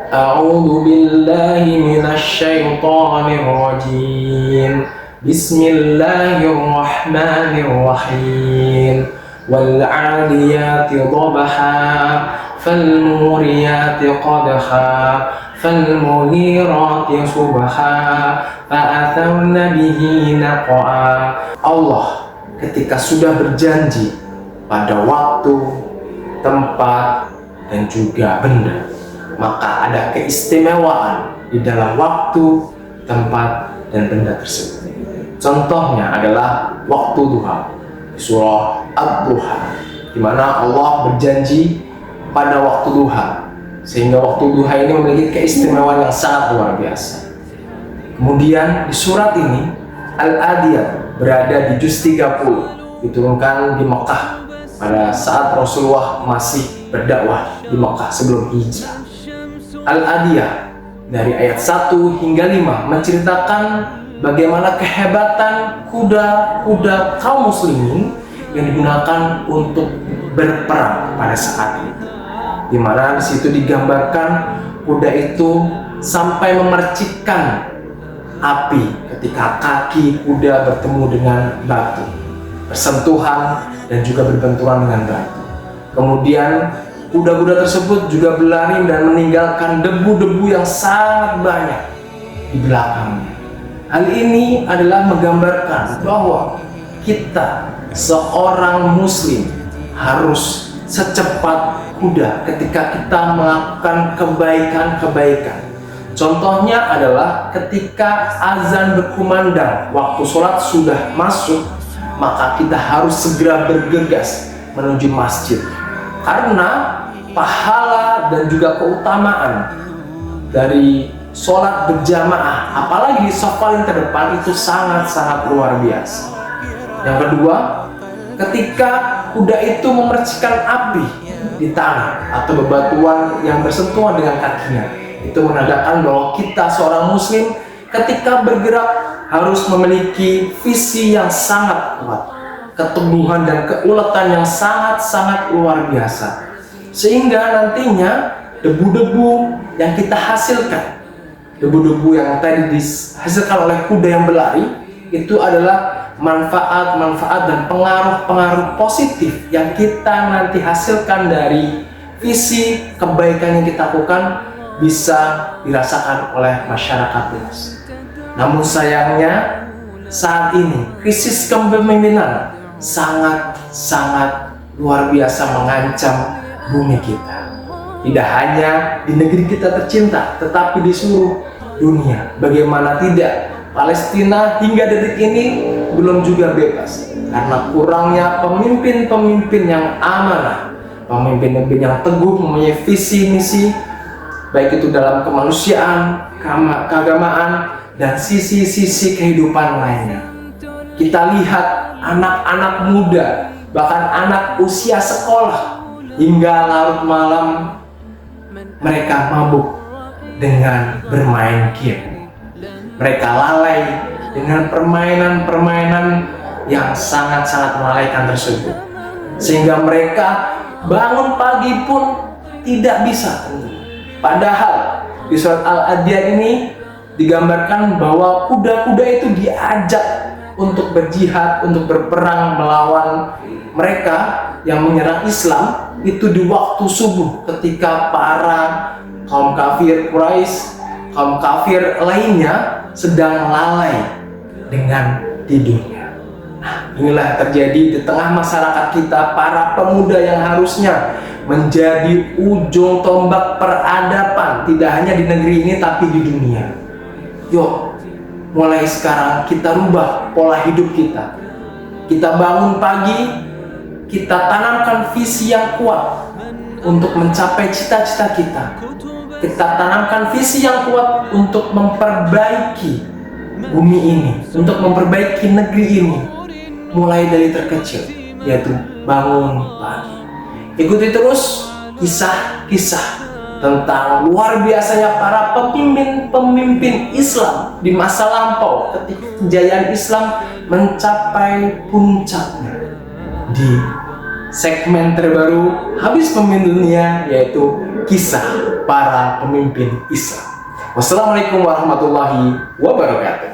A'udzu billahi minasy syaithanir rajim. Bismillahirrahmanirrahim. Wal 'adiyati dhabha fal muriyati qadha fal mughirati subha fa atharna bihi naq'a. Allah ketika sudah berjanji pada waktu, tempat, dan juga benda, maka ada keistimewaan di dalam waktu, tempat, dan benda tersebut. Contohnya adalah waktu duha di surah Ad-Duha, di mana Allah berjanji pada waktu duha, sehingga waktu duha ini memiliki keistimewaan yang sangat luar biasa. Kemudian di surat ini Al-Adiyat berada di juz 30, diturunkan di Mekah pada saat Rasulullah masih berdakwah di Mekah sebelum hijrah. Al-Adiyah dari ayat 1 hingga 5 menceritakan bagaimana kehebatan kuda-kuda kaum muslimin yang digunakan untuk berperang pada saat itu, di mana di situ digambarkan kuda itu sampai memercikkan api ketika kaki kuda bertemu dengan batu, bersentuhan dan juga berbenturan dengan batu. Kemudian kuda-kuda tersebut juga berlari dan meninggalkan debu-debu yang sangat banyak di belakangnya. Hal ini adalah menggambarkan bahwa kita seorang muslim harus secepat kuda ketika kita melakukan kebaikan-kebaikan. Contohnya adalah ketika azan berkumandang, waktu sholat sudah masuk, maka kita harus segera bergegas menuju masjid, karena pahala dan juga keutamaan dari sholat berjamaah, apalagi di shaf paling terdepan, itu sangat-sangat luar biasa. Yang kedua, ketika kuda itu memercikan api di tanah atau bebatuan yang bersentuhan dengan kakinya, itu menandakan bahwa kita seorang muslim ketika bergerak harus memiliki visi yang sangat kuat, keteguhan dan keuletan yang sangat-sangat luar biasa, sehingga nantinya debu-debu yang kita hasilkan, debu-debu yang tadi dihasilkan oleh kuda yang berlari, itu adalah manfaat-manfaat dan pengaruh-pengaruh positif yang kita nanti hasilkan dari visi kebaikan yang kita lakukan bisa dirasakan oleh masyarakat luas. Namun sayangnya saat ini krisis kepemimpinan sangat-sangat luar biasa mengancam bumi kita. Tidak hanya di negeri kita tercinta, tetapi di seluruh dunia. Bagaimana tidak, Palestina hingga detik ini belum juga bebas karena kurangnya pemimpin-pemimpin yang amanah, pemimpin-pemimpin yang teguh mempunyai visi misi, baik itu dalam kemanusiaan, keagamaan, dan sisi-sisi kehidupan lainnya. Kita lihat anak-anak muda, bahkan anak usia sekolah, hingga larut malam mereka mabuk dengan bermain game. Mereka lalai dengan permainan-permainan yang sangat-sangat melalaikan tersebut, sehingga mereka bangun pagi pun tidak bisa. Padahal di surat Al-Adiyat ini digambarkan bahwa kuda-kuda itu diajak untuk berjihad, untuk berperang melawan mereka yang menyerang Islam itu di waktu subuh, ketika para kaum kafir Quraisy, kaum kafir lainnya sedang lalai dengan tidurnya. Nah, inilah terjadi di tengah masyarakat kita, para pemuda yang harusnya menjadi ujung tombak peradaban, tidak hanya di negeri ini tapi di dunia. Yuk, mulai sekarang kita rubah pola hidup kita. Kita bangun pagi, kita tanamkan visi yang kuat untuk mencapai cita-cita kita. Kita tanamkan visi yang kuat untuk memperbaiki bumi ini, untuk memperbaiki negeri ini, mulai dari terkecil, yaitu bangun pagi. Ikuti terus kisah-kisah tentang luar biasanya para pemimpin Islam di masa lampau ketika kejayaan Islam mencapai puncaknya di segmen terbaru Habis Pemimpin Dunia, yaitu kisah para pemimpin Islam. Wassalamualaikum warahmatullahi wabarakatuh.